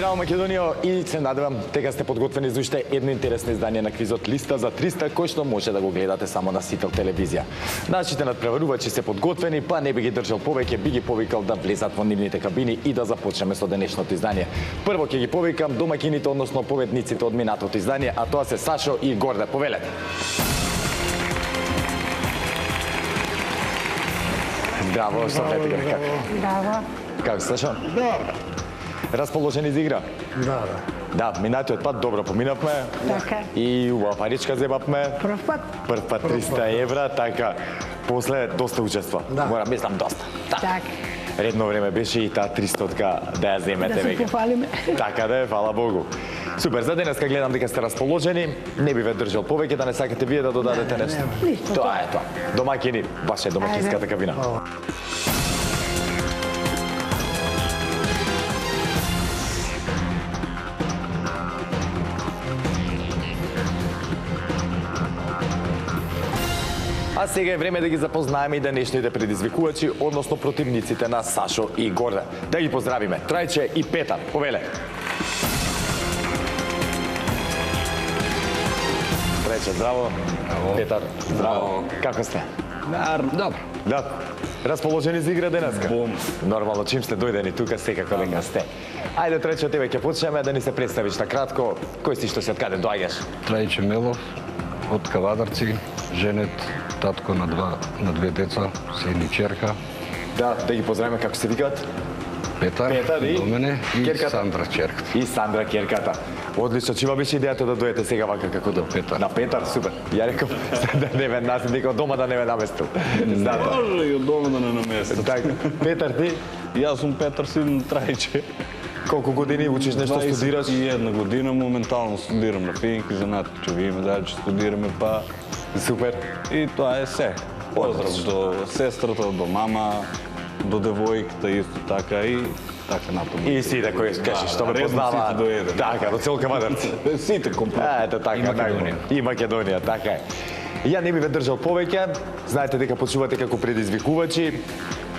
Здраво, Македонија, и се надевам дека сте подготвени за уште едно интересно издание на квизот Листа за 300, кој што може да го гледате само на Сител телевизија. Нашите надпреварувачи се подготвени, па не би ги држал повеќе, би ги повикал да влезат во нивните кабини и да започнеме со денешното издание. Прво ќе ги повикам домаќините, односно победниците од минатото издание, а тоа се Сашо и Горде. Повелете. Здраво, што прете како? Здраво. Како Сашо? Добро. Расположени за игра? Да, минатиот пат добро поминавме. Така. И убава паричка зебавме. Прв пат 300 евра, така. После доста учества. Морам, мислам доста. Така. Редно време беше и таа 300-тка да ја земете веќе. Да се пофалиме. Така да е, фала Богу. Супер, за денеска гледам дека сте расположени. Не би ве држал повеќе, да не сакате вие да додадете нешто. Тоа е тоа. Домаќини, ваша е домаќинската кабина. А сега е време да ги запознаеме и денешните предизвикувачи, односно противниците на Сашо и Горде. Да ги поздравиме. Трајче и Петар. Повеле. Трајче, здраво. Петар, здраво. Како сте? Добро. Да. Расположени за игра денеска? Нормално, чим сте дојдени тука, секако дека сте. Ајде, Трајче, тебе ќе почнеме да ни се представиш на кратко. Кој си, што си, од каде доаѓаш? Трајче Мелов, од Кавадарци, женет, татко на две деца, син и черка. Да ги поздравиме, како се викаат? Петар и до мене и керката. Сандра черката. И Сандра керката. Одлично, чива беше идејата да дојдете сега вака како до Петар. На Петар, супер. Ја реков да не ме дека од дома да не ме наместил. Може и од дома да не наместил. Така, Петар, ти? Јас сум Петар, син Трајче. Колку години учиш нешто, студираш? 21 година, моментално студирам на финки, за натиче виме, че студираме, па... Супер. И тоа е се. Поздрав до сестрата, до мама, до девојката исто така и така натаму. И сите кои кажеш, што ме познава. Така, до цел Кавадарци. Сите комплет. Ето така, и Македонија, така е. Ја не би ве држал повеќе, знаете дека почувате како предизвикувачи.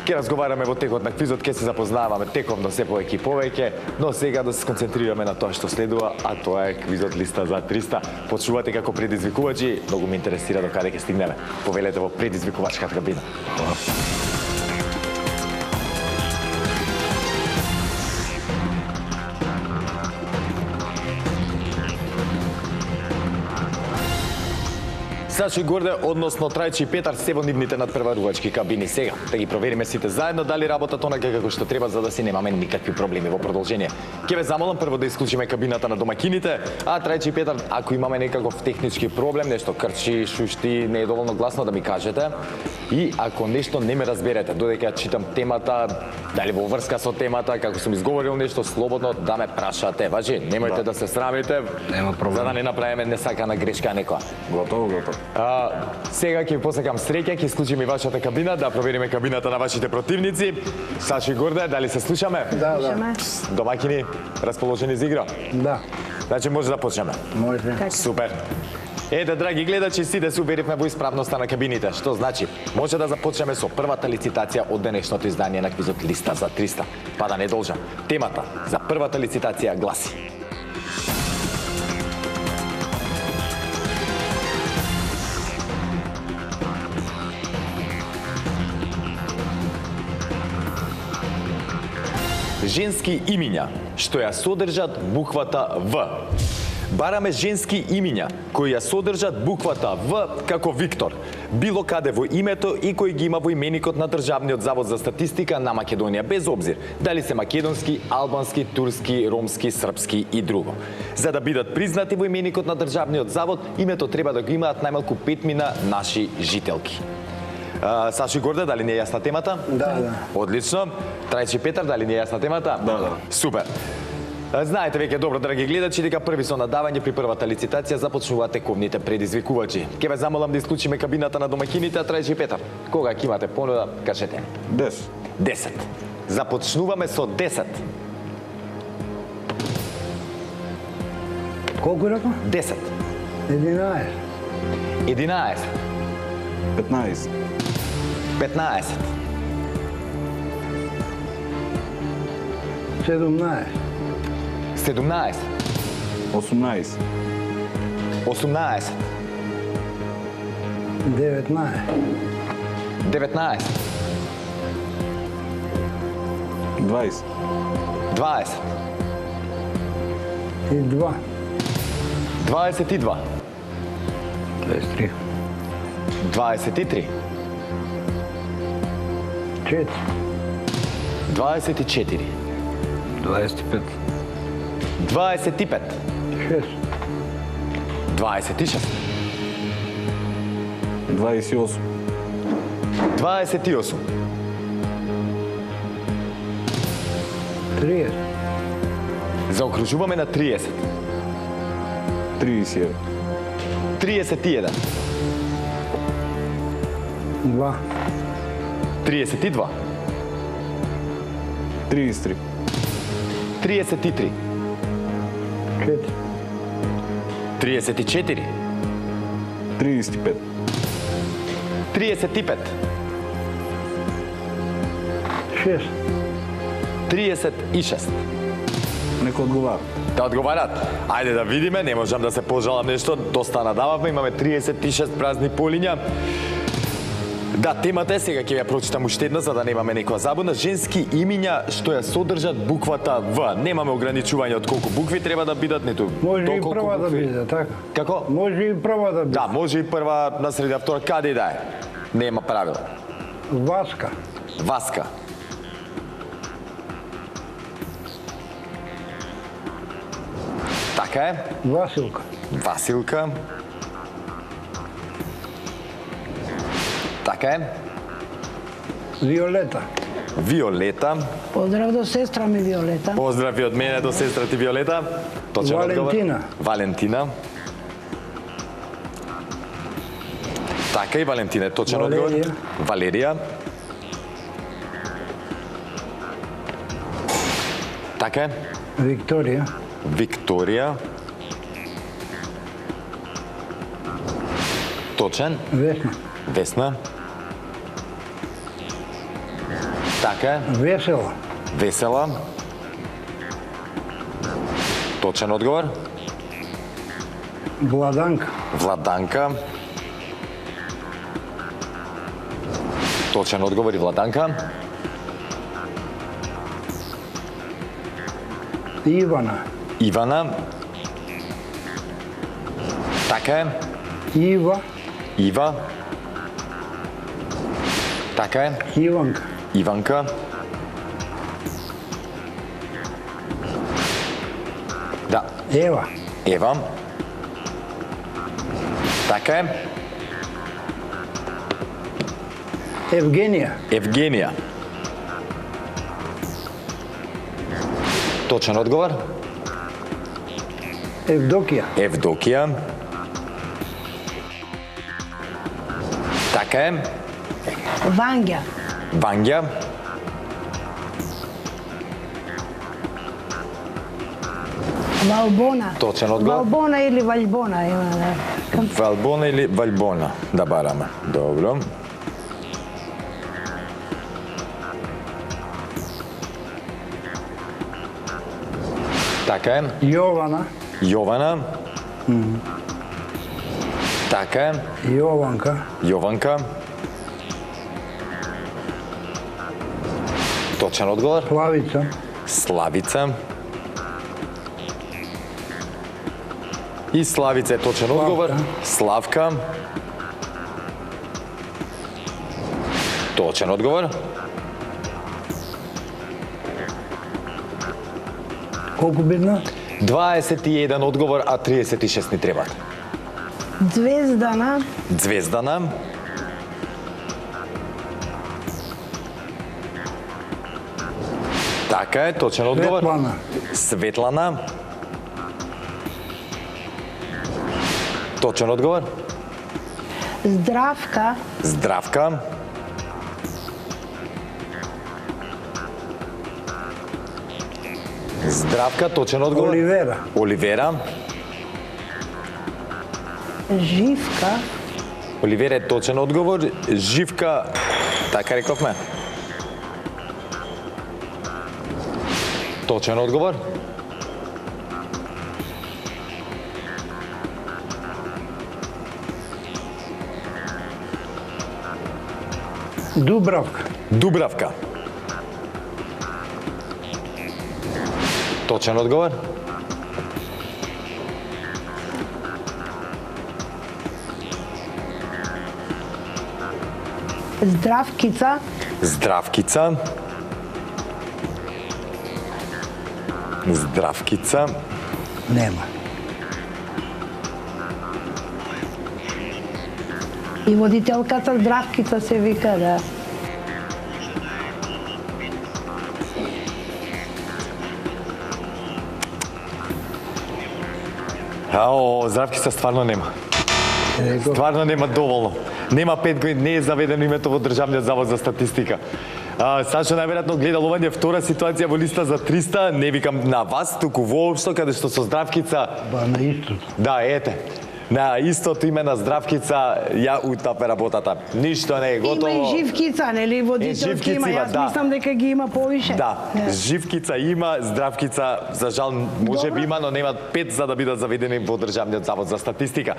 Ке разговараме во текот на квизот, ке се запознаваме тековно се повеќе и повеќе, но сега да се сконцентрираме на тоа што следува, а тоа е квизот Листа за 300. Почувате како предизвикувачи, многу ме интересира до каде ќе стигнеме. Повелете во предизвикувачката кабина. Сашо и Горде, односно Трајче и Петар, се во нивните надпреварувачки кабини сега. Да ги провериме сите заедно дали работат онака како што треба, за да си немаме никакви проблеми во продолжение. Ке ве замолам прво да исклучиме кабината на домаќините, а Трајче и Петар, ако имаме некаков технички проблем, нешто крчи, шушти, не е доволно гласно да ми кажете. И ако нешто не ме разберете, додека ја читам темата, дали во врска со темата, како сум изговорил нешто, слободно да ме прашате. Важи, немојте да се срамите, Нема проблем. за да не направиме несакана грешка некоја. Готово. Сега ќе ви посакам среќа, ќе исклучиме и вашата кабина, да провериме кабината на вашите противници. Сашо и Горде, дали се слушаме? Да. Домаќини, расположени за игра? Да. Значи може да почнеме. Може. Супер. Ете, драги гледачи, сите се уверивме во исправноста на кабините. Што значи? Може да започнеме со првата лицитација од денешното издание на квизот Листа за 300. Па да не должам. Темата за првата лицитација гласи: женски имиња што ја содржат буквата В. Бараме женски имиња кои ја содржат буквата В како Виктор, било каде во името и кои ги има во именикот на Државниот завод за статистика на Македонија, без обзир дали се македонски, албански, турски, ромски, српски и друго. За да бидат признати во именикот на Државниот завод, името треба да го имаат најмалку 5 наши жителки. Сашо и Горде, дали не е јасна темата? Да. Одлично. Трајче и Петар, дали не е јасна темата? Да. Супер. Знаете веќе добро, драги гледачи, дека први со надавање при првата лицитација започнуваат тековните предизвикувачи. Ке ве замолам да исклучиме кабината на домаќините, а Трајче и Петар, кога ќе имате понуда, кажете. 10. Започнуваме со 10. Колку рекол? 10. 11. 11. 15. 15. 17. 17. 18. 18. 19. 19. 20. 20. И 2. 22. 23. 23. 4. 24. 25. 25. 6. 26. 28. 28. 30. Заокружуваме на 30. 30. 31. 2. 32. 33. 33. 4. 34. 35. 35. 6. 36. Нека одговара. Да одговарат. Ајде да видиме, не можам да се пожалам нешто, доста надававме, имаме 36 празни полиња. Да, темата е, сега ќе ја прочитам уште една за да немаме некоја забуна. Женски имиња што ја содржат буквата В. Немаме ограничување од колку букви треба да бидат, ниту Може и колку прва да букви. биде, така? Како? Може и прва да биде. Да, може и прва, на среда, втора, каде и да е. Нема правила. Васка. Васка. Така е. Василка. Василка. Така е. Виолета. Виолета. Поздрав до сестра ми Виолета. Поздрави од мене до сестра ти Виолета. Точен Валентина. одговор. Валентина. Така и Валентина е точен одговор. Валерија. Валерија. Така е. Викторија. Викторија. Точен. Весна. Весна. Така е. Весела. Весела. Точен одговор. Владанка. Владанка. Точен одговор и Владанка. Ивана. Ивана. Така е. Ива. Ива. Така е. Иванка. Иванка. Да. Ева. Ева. Така е. Евгенија. Евгенија. Точен одговор. Евдокија. Евдокија. Така е. Ванѓа. Ванѓа. Валбона. Точен одговор. Валбона или Валбона. Има, да. Валбона или Валбона да бараме. Добро. Така е. Јована. Јована. Така е. Јованка. Јованка. Точен одговор. Славица. Славица. И Славица е точен одговор. Славка. Точен одговор. Колку бидна? 21 одговор, а 36 ни требаат. Звездана. Звездана. Така е, точен одговор. Светлана. Светлана. Точен одговор. Здравка. Здравка. Здравка, точен одговор. Оливера. Оливера. Живка. Оливера е точен одговор. Живка, така рековме. Точен одговор. Дубравка. Дубравка. Точен одговор. Здравкица. Здравкица. Здравкица. Нема. И водителката Здравкица се вика, да. Здравкица стварно нема. Стварно нема доволно. Нема 5 години, не е заведено името во Државниот завод за статистика. Сашо најверојатно гледал ова е втора ситуација во листа за 300, не викам на вас, туку воопшто каде што со Здравкица. Ба на истото. Да, ете. На истото име на Здравкица ја утапе работата. Ништо не е готово. Има и Живкица, нели, водителки Живкица има, има, јас да. мислам дека ги има повише. Да, Живкица има, Здравкица за жал може би има, но нема 5 за да бидат заведени во Државниот завод за статистика.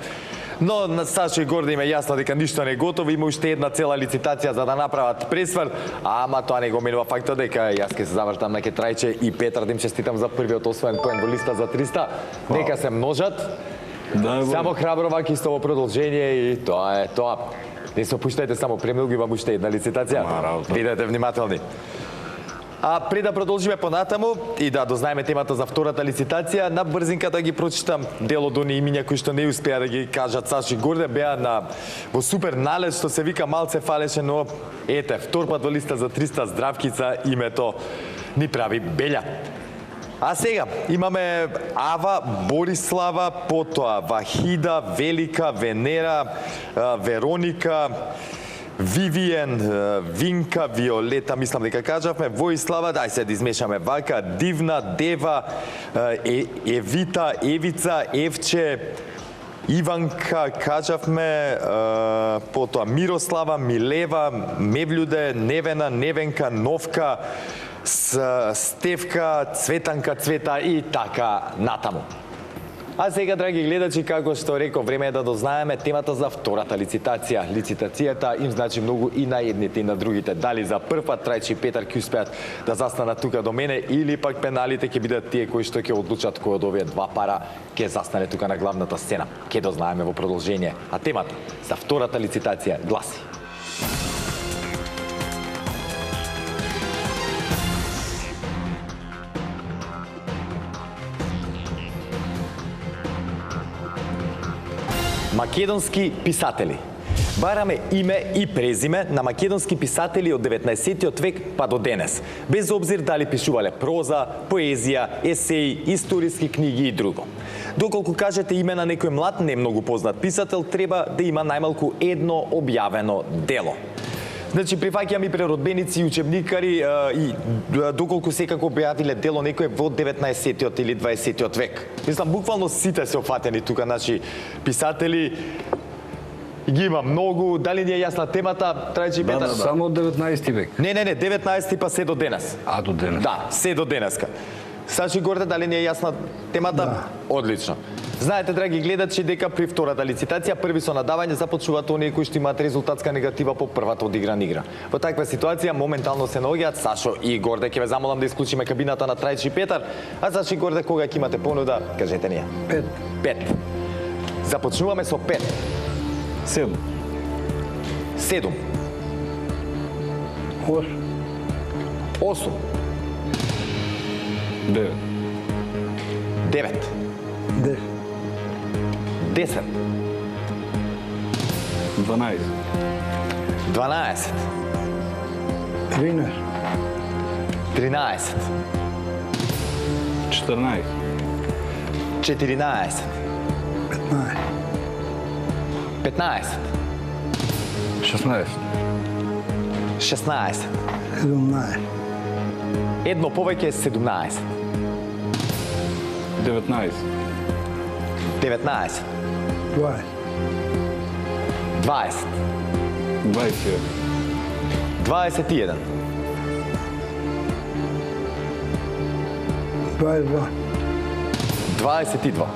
Но на Сашо и Горде им е јасно дека ништо не е готово, има уште една цела лицитација за да направат пресврт, ама тоа не го менува фактот дека јас ќе се завртам на Кетрајче и Петар да им честитам за првиот освоен поен во листа за 300. Нека се множат. Да, Само храбро вакистово продолжение и тоа е тоа. Не се опуштајте само премногу, имам уште една лицитација. Бидете внимателни. А пред да продолжиме понатаму и да дознаеме темата за втората лицитација, на брзинка да ги прочитам дел од оние имиња кои што не успеа да ги кажат Сашо и Горде, беа во супер налет што се вика малце фалеше, но ете, втор пат во листа за 300 Здравкица името ни прави белја. А сега имаме Ава, Борислава, потоа Вахида, Велика, Венера, Вероника, Вивиен, Винка, Виолета, мислам дека кажавме, Воислава, дај се да измешаме вака, Дивна, Дева, Евита, Евица, Евче, Иванка, кажавме, потоа Мирослава, Милева, Мевлюде, Невена, Невенка, Новка, Стевка, Цветанка, Цвета и така натаму. А сега, драги гледачи, како што реков, време е да дознаеме темата за втората лицитација. Лицитацијата им значи многу и на едните и на другите. Дали за прв пат Трајче и Петар ќе успеат да застанат тука до мене или пак пеналите ќе бидат тие кои што ќе одлучат кој од овие два пара ќе застане тука на главната сцена. Ќе дознаеме во продолжение. А темата за втората лицитација гласи: македонски писатели. Бараме име и презиме на македонски писатели од 19-тиот век па до денес, без обзир дали пишувале проза, поезија, есеи, историски книги и друго. Доколку кажете име на некој млад, не многу познат писател, треба да има најмалку едно објавено дело. Значи, прифаќам и преродбеници и учебникари и доколку секако објавиле дело некој во 19-тиот или 20-тиот век. Мислам, буквално сите се опфатени тука, значи, писатели, ги има многу, дали ни е јасна темата, Трајче и Петар? Само од 19 век. Не, 19 па се до денес. А до денес? Да, се до денеска. Сашо и Горде, дали ни е јасна темата? Да. Одлично. Знаете, драги гледачи, дека при втората лицитација први со надавање започнуваат оние кои што имаат резултатска негатива по првата одиграна игра. Во таква ситуација моментално се наоѓаат Сашо и Горде. Ќе ве замолам да исклучиме кабината на Трајче и Петар. А Сашо и Горде, кога ќе имате понуда, кажете ни. 5. Започнуваме со 5. 7. 7. 8. 8. 9. 9. 10. 10. 12. 12. 13. 13. 14. 14. 15. 15. 16. 16. 17. Едно повеќе е 17. 19. 19. 20. 20. 21. 21. 22. 22.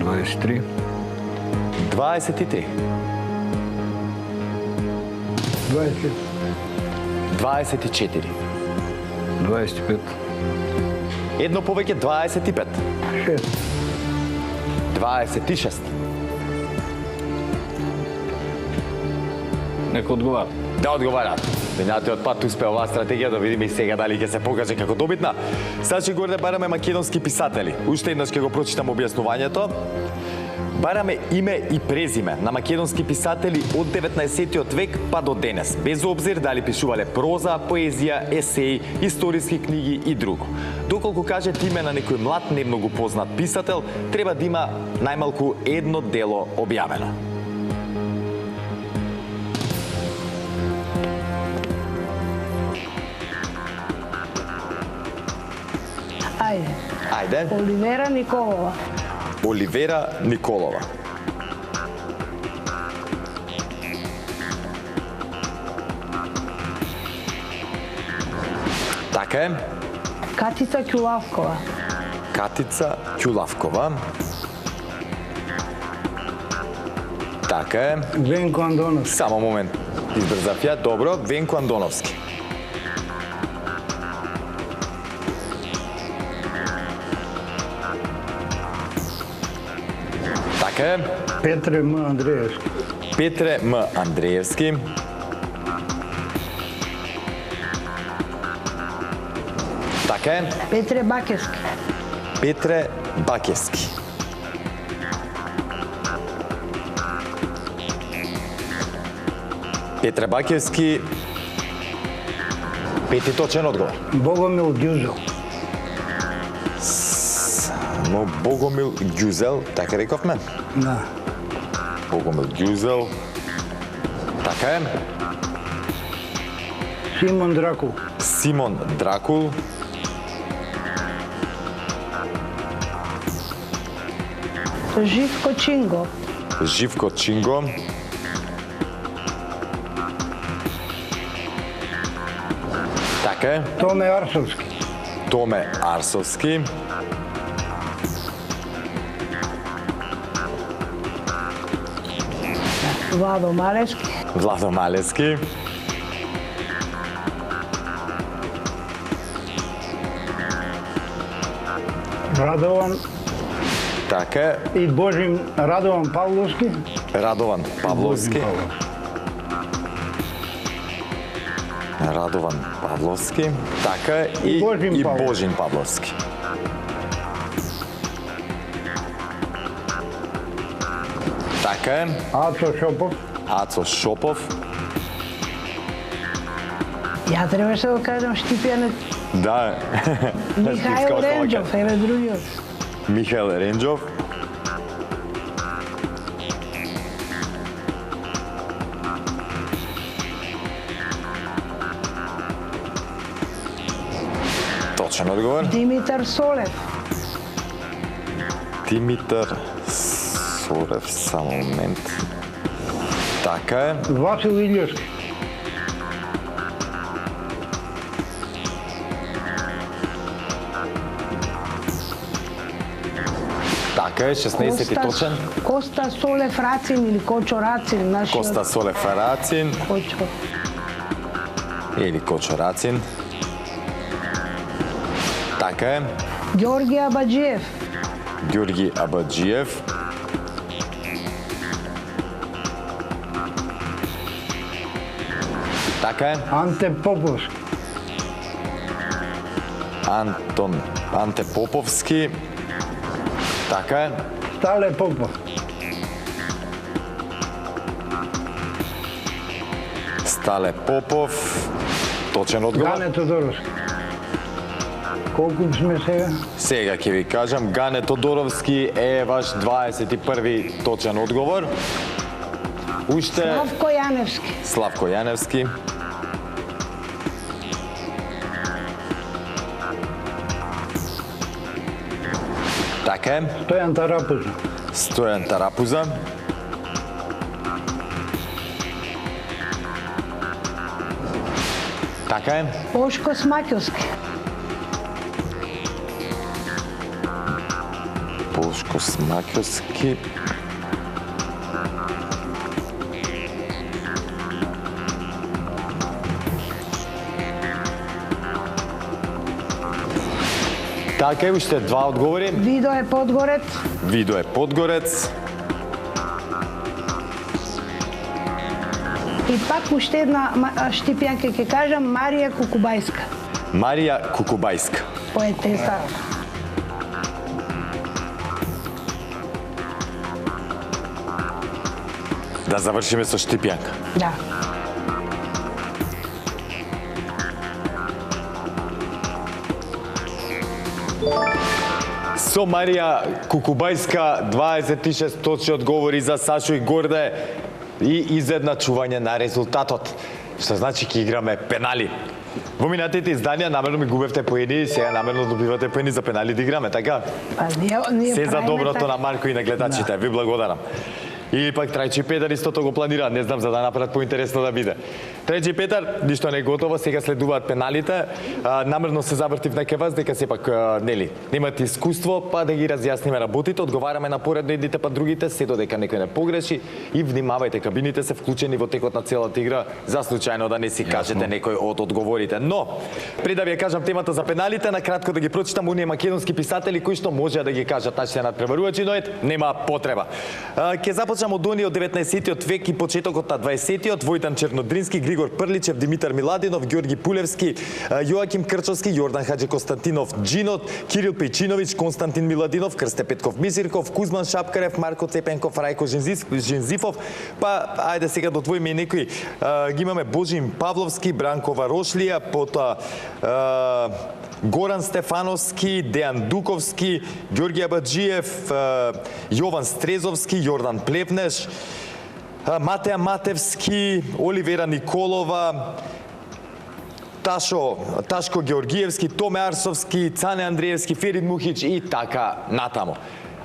23. 23. 24. 25. Едно повеќе 25. 6. 26. Нека одговара. Да одговара. Денатиот пат успе оваа стратегија, да видиме и сега дали ќе се покаже како добитна. Значи горе бараме македонски писатели. Уште еднаш ќе го прочитам објаснувањето. Бараме име и презиме на македонски писатели од 19 век па до денес, без обзир дали пишувале проза, поезија, есеи, историски книги и друго. Доколку кажете име на некој млад, немногу познат писател, треба да има најмалку едно дело објавено. Ајде. Ајде, Оливера Николова. Оливера Николова. Така е. Катица Ќулавкова. Катица Ќулавкова. Така е. Венко Андоновски. Само момент. Избрзав ја. Добро. Венко Андоновски. Така е. Петре М. Андреевски. Петре М. Андреевски. Така е. Петре Бакевски. Петре Бакевски. Петре Бакевски. Пети точен одговор. Богомил Ѓузел. Но Богомил Ѓузел, така рековме? Да. Богомил Ѓузел. Така е. Симон Дракул. Симон Дракул. Живко Чинго. Живко Чинго. Така е. Томе Арсовски. Томе Арсовски. Владо Малевски. Владо Малевски. Радован Така е. и Божим Радован Павловски. Радован Павловски. Божим Павлов. Радован Павловски. Така е. И Божин Павлов. Божин Павловски. Така е. Ацо Шопов. Ацо Шопов. Ја требаше да кажам Штипјане. Да. Михаил Ренџов, еве другиот. Михаил Ренџов. Точен одговор. Димитар Солев. Димитар Солев, само момент. Така е. Васил Илјовски. Така е, 16 точен. Коста Солев Рацин или Кочо Рацин, нашиот. Коста Солев Рацин Кочо. или Кочо Рацин. Така е. Ѓорги Абаджиев. Ѓорги Абаджиев. Така е. Анте Поповски. Анте Поповски. Така е. Стале Попов. Стале Попов. Точен одговор. Гане Тодоровски. Колку сме сега? Сега ќе ви кажам, Гане Тодоровски е ваш 21 точен одговор. Уште Славко Јаневски. Славко Јаневски. Така е. Стојан Тарапуза. Стојан Тарапуза. Така е. Бошко Смаќовски. Бошко Смаќовски. Така е, уште два одговори. Видо е Подгорец. Видо е Подгорец. И пак уште една Штипјанка ќе кажам, Марија Кукубајска, Марија Кукубајска. поетеса. Да завршиме со Штипјанка. Да. Со Марија Кукубајска 26 точни одговори за Сашо и Горде и изедначување на резултатот. Што значи ќе играме пенали. Во минатите изданија намерно ми губевте поени, сега намерно добивате поени за пенали да играме, така? Па ние Се за правиме доброто така. на Марко и на гледачите. Ви благодарам. И пак Трајче и Петар истото го планира, не знам за да направат поинтересно да биде. Трајче и Петар, ништо не е готово, сега следуваат пеналите. Намерно се завртив на вас дека сепак нели, немате искуство, па да ги разјасниме работите, одговараме на поредно едните па другите, се додека некој не погреши и внимавајте, кабините се вклучени во текот на целата игра, за случајно да не си кажете некој од одговорите. Но пред да ви ја кажам темата за пеналите, на кратко да ги прочитам оние македонски писатели кои што може да ги кажат нашите надпреварувачи, но нема потреба. Ќе започнам од оние од 19-тиот век и почетокот на 20-тиот, Војтан Чернодрински, Григор Прличев, Димитар Миладинов, Ѓорги Пулевски, Јоаким Крчовски, Јордан Хаџи Константинов Джинот, Кирил Пејчиновиќ, Константин Миладинов, Крсте Петков Мизирков, Кузман Шапкарев, Марко Цепенков, Рајко Жензифов, па ајде сега да отвоиме и некои. Ги имаме Божим Павловски, Бранко Варошлија, потоа Горан Стефановски, Дејан Дуковски, Ѓорги Абаджиев, Јован Стрезовски, Јордан Плевнеш, Матеја Матевски, Оливера Николова, Ташко Георгиевски, Томе Арсовски, Цане Андриевски, Ферид Мухич и така натаму.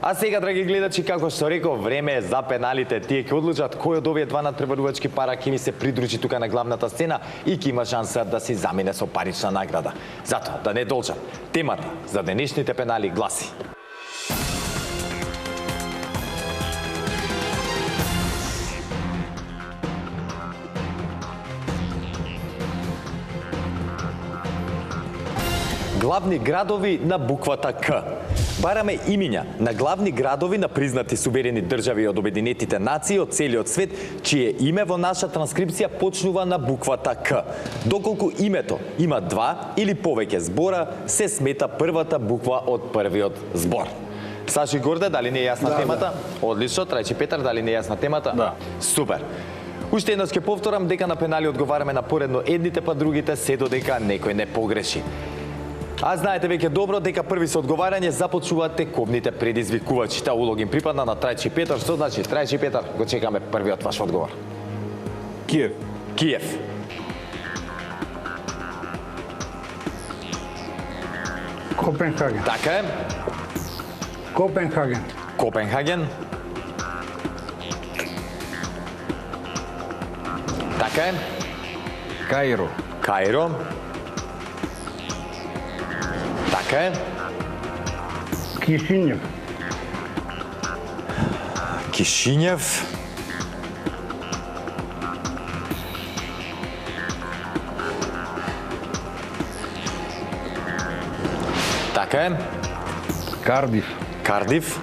А сега, драги гледачи, како што реков, време е за пеналите. Тие ќе одлучат кој од овие два надпреварувачки пара ќе ми се придружи тука на главната сцена и ќе има шанса да си замине со парична награда. Затоа, да не должам, темата за денешните пенали гласи: главни градови на буквата К. Бараме имиња на главни градови на признати суверени држави од Обединетите нации од целиот свет, чие име во наша транскрипција почнува на буквата К. Доколку името има два или повеќе збора, се смета првата буква од првиот збор. Сашо и Горде, дали не е јасна темата? Одлично. Трајче Петар, дали не е јасна темата? Да. Супер. Уште еднаш ќе повторам дека на пенали одговараме на поредно едните па другите, се додека некој не погреши. А знаете веќе добро дека први со одговарање започнуваат тековните предизвикувачи. Таа улога им припадна на Трајче Петар. Што значи? Трајче Петар, го чекаме првиот ваш одговор. Киев. Киев. Копенхаген. Така е. Копенхаген. Копенхаген. Така е. Каиро. Каиро. Така е. Кишинев. Кишинев. Така е. Кардиф. Кардиф.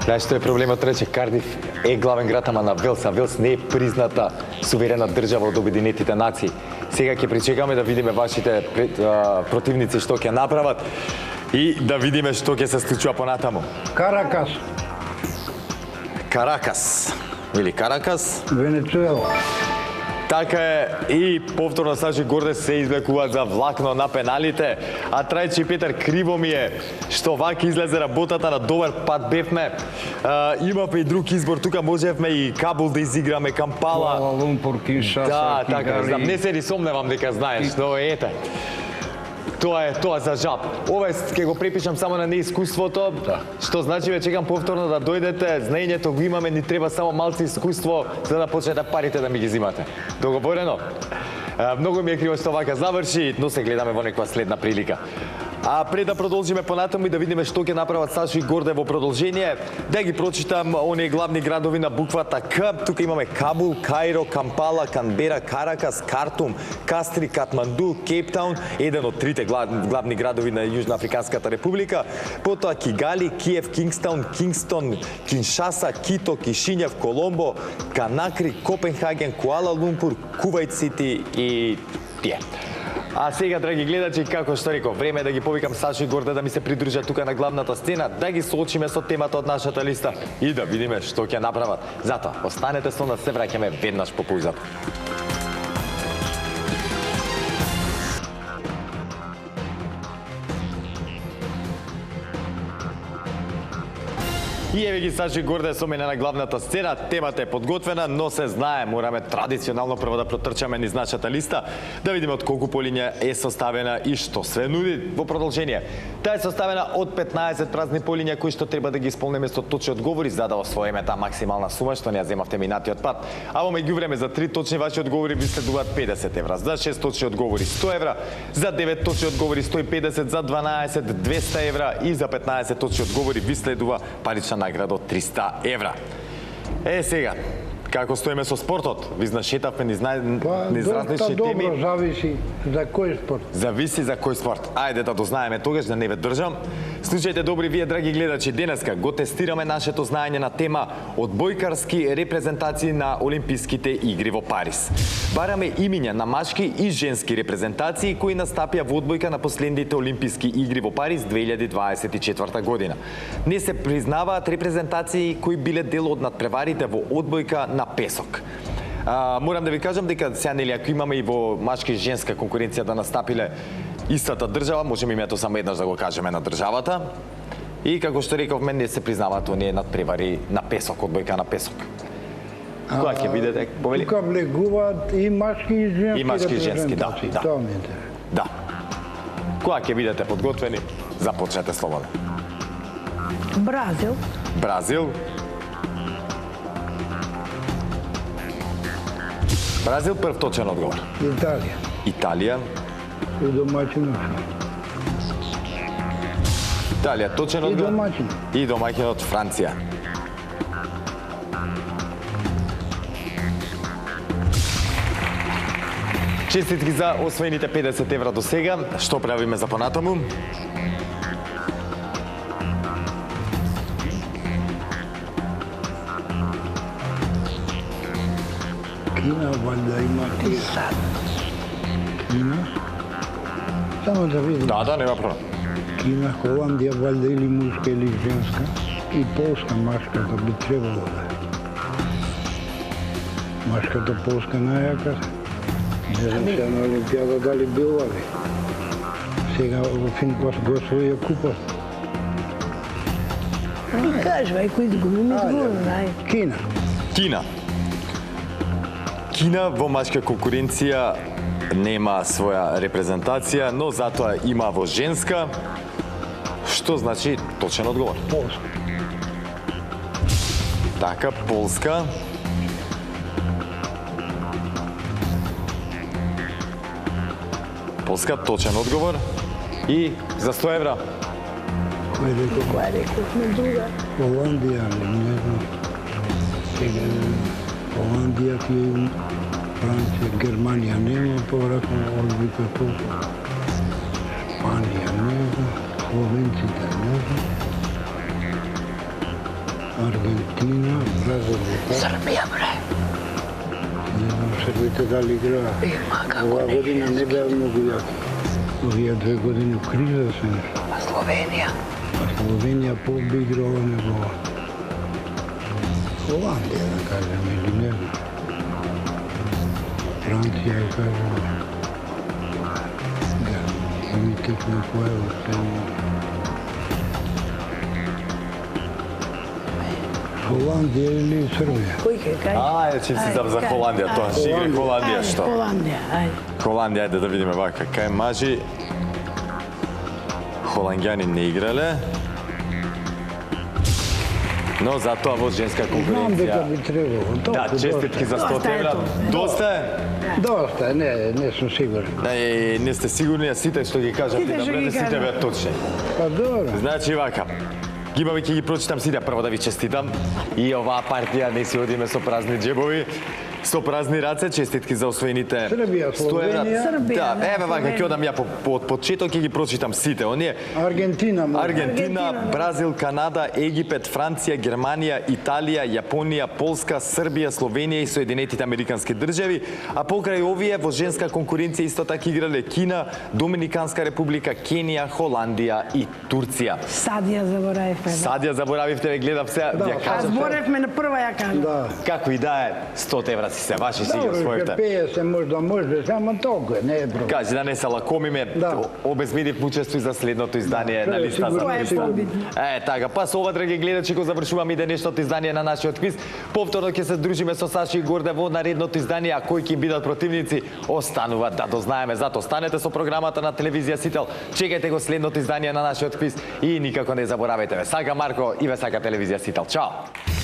Знаеш што е проблемот, рече, Кардиф е главен град ама на Велс, а Велс не е призната суверена држава од Обединетите нации. Сега ќе причекаме да видиме вашите противници што ќе направат и да видиме што ќе се случува понатаму. Каракас. Каракас или Каракас. Венецуела. Така е, и повторно Сашо и Горде се извлекуваат за влакно на пеналите, а Трајче и Петар, криво ми е што вака излезе работата, на добар пат бевме. Имавме и друг избор, тука можевме и Кабул да изиграме, Кампала. Куала Лумпур, Киншаса, Да, така, знам, Кигали. не се ни сомневам дека знаеш, но ете. Тоа е тоа за жаб. Ова ќе го препишам само на неискуството, што значи ве чекам повторно да дојдете, знаењето го имаме, ни треба само малку искуство за да почнете парите да ми ги зимате. Договорено? Многу ми е криво што вака заврши, но се гледаме во некоја следна прилика. А пред да продолжиме понатаму и да видиме што ќе направат Сашо и Горде во продолжение, да ги прочитам оние главни градови на буквата К. Тука имаме Кабул, Каиро, Кампала, Канбера, Каракас, Картум, Кастри, Катманду, Кейптаун, еден од трите главни градови на Јужноафриканската република, потоа Кигали, Киев, Кингстаун, Кингстон, Киншаса, Кито, Кишинев, Коломбо, Канакри, Копенхаген, Куала Лумпур, Кувајт Сити и тие. А сега, драги гледачи, како што реков, време е да ги повикам Сашо и Горде да ми се придружат тука на главната сцена, да ги соочиме со темата од нашата листа и да видиме што ќе направат. Затоа, останете со нас, се враќаме веднаш по поизато. И еве ги Сашо и Горде со мене на главната сцена. Темата е подготвена, но се знае, мораме традиционално прво да протрчаме низ нашата листа, да видиме од колку полиња е составена и што се нуди во продолжение. Таа е составена од 15 празни полиња кои што треба да ги исполниме со точни одговори за да освоиме таа максимална сума што не ја земавте минатиот пат. А во меѓувреме за 3 точни ваши одговори ви следуваат 50 евра, за 6 точни одговори 100 евра, за 9 точни одговори 150, за 12 200 евра и за 15 точни одговори ви следува парична награда од 300 евра. Е, сега, како стоиме со спортот? Ви знашетавме низ различни теми. Добро, зависи за кој спорт. Зависи за кој спорт. Ајде да дознаеме тогаш, да не ве држам. Слушајте добри вие, драги гледачи, денеска го тестираме нашето знаење на тема одбојкарски репрезентации на Олимписките игри во Париз. Бараме имиња на машки и женски репрезентации кои настапија во одбојка на последните Олимписки игри во Париз 2024 година. Не се признаваат репрезентации кои биле дел од надпреварите во одбојка на песок. Морам да ви кажам дека сега нели ако имаме и во машки и женска конкуренција да настапиле истата држава, можеме името само еднаш да го кажеме на државата. И како што рековме, не се признаваат оние надпревари на песок, одбојка на песок. Кога ќе видите, повели? Тука влегуваат и машки и женски. И машки и женски, да. Тоа ми е. Да. Кога ќе бидете подготвени, започнете слободно. Бразил, Бразил. Бразил прв точен одговор. Италија. Италија. И домаќинот. Италија точен И одговор. домаќин. И домаќинот Франција. Честитки за освоените 50 евра до сега. Што правиме за понатаму? Кина, валјда има тие. Кина. Само да видим. Да, нема проблем. Кина, Холандија, валјда или мушка или женска. И полска машката би требало да е. Машката полска најака. Не знам сега на Олимпијада дали била ли. Сега во Финкос го освоија купа. ми кажувај кој изгуби, ај. Кина. Кина. Кина во машка конкуренција нема своја репрезентација, но затоа има во женска, што значи точен одговор. Полска. Така, Полска. Полска, точен одговор. И за 100 евра. Кој рекол? Која рековме друга? Холандија, не знам. Сега, Холандија и Франција, Германија нема, повратно одбика Полска. Шпанија не знам, Словенците не знам. Аргентина, Бразил, Србија, бре. не знам Србите дали играат. Има, како Ова не. година не беа многу јаки. Овие 2 години у криза се нешто. А Словенија? А Словенија по-би играла него Холандија, да кажем, или не знам. Франција, да кажем. Ми текна која уште. Холандија или Србија? Кој ќе кај? Ајде, че си за Холандија, тоа ще игре Холандија, што? Холандија, ајде. Холандија, ајде да видиме вака, кај мажи холандјани не играле. Но затоа во женска Знам дека конкуренција. би требало. Да, Толку, честитки за 100 Доста е евра. тоа. Доста е. Доста, не сум сигурен. Не сте сигурни, а сите што ги кажат Сите и што да ги сите кажат. беа точни. Па добро. Значи вака, ги имаме, ќе ги прочитам сите, прво да ви честитам. И оваа партија не си одиме со празни џебови, со празни раце, честитки за освоените Србија, 100 евра. Словенија. Србија, Да, еве вака, Словенија. ќе одам ја од почеток ќе ги прочитам сите. Оние Аргентина, може. Аргентина, Бразил, Канада, Египет, Франција, Германија, Италија, Јапонија, Полска, Србија, Словенија и Соединетите Американски држави, а покрај овие во женска конкуренција исто така играле Кина, Доминиканска република, Кенија, Холандија и Турција. Садија заборавивме. Сад ја заборавивте, ве гледав сега, ја А кажав. зборевме на прва ја кажам. Да. Како и да е, 100 евра си се ваши, си ги Добро, освоивте. 50 можда може, само толку е, не е проблем. Кажи да не се лакомиме, Да. обезбедив учество за следното издание Да, на листа за сигурно, Тоа е листа. побитно. Така, па со ова, драги гледачи, го завршуваме и денешното издание на нашиот квиз. Повторно ќе се дружиме со Саши и Горде во наредното издание, а кои ќе им бидат противници, останува да дознаеме. Зато останете со програмата на телевизија Сител, чекајте го следното издание на нашиот квиз и никако не заборавајте. Ве сака Марко и ве сака телевизија Сител. Чао!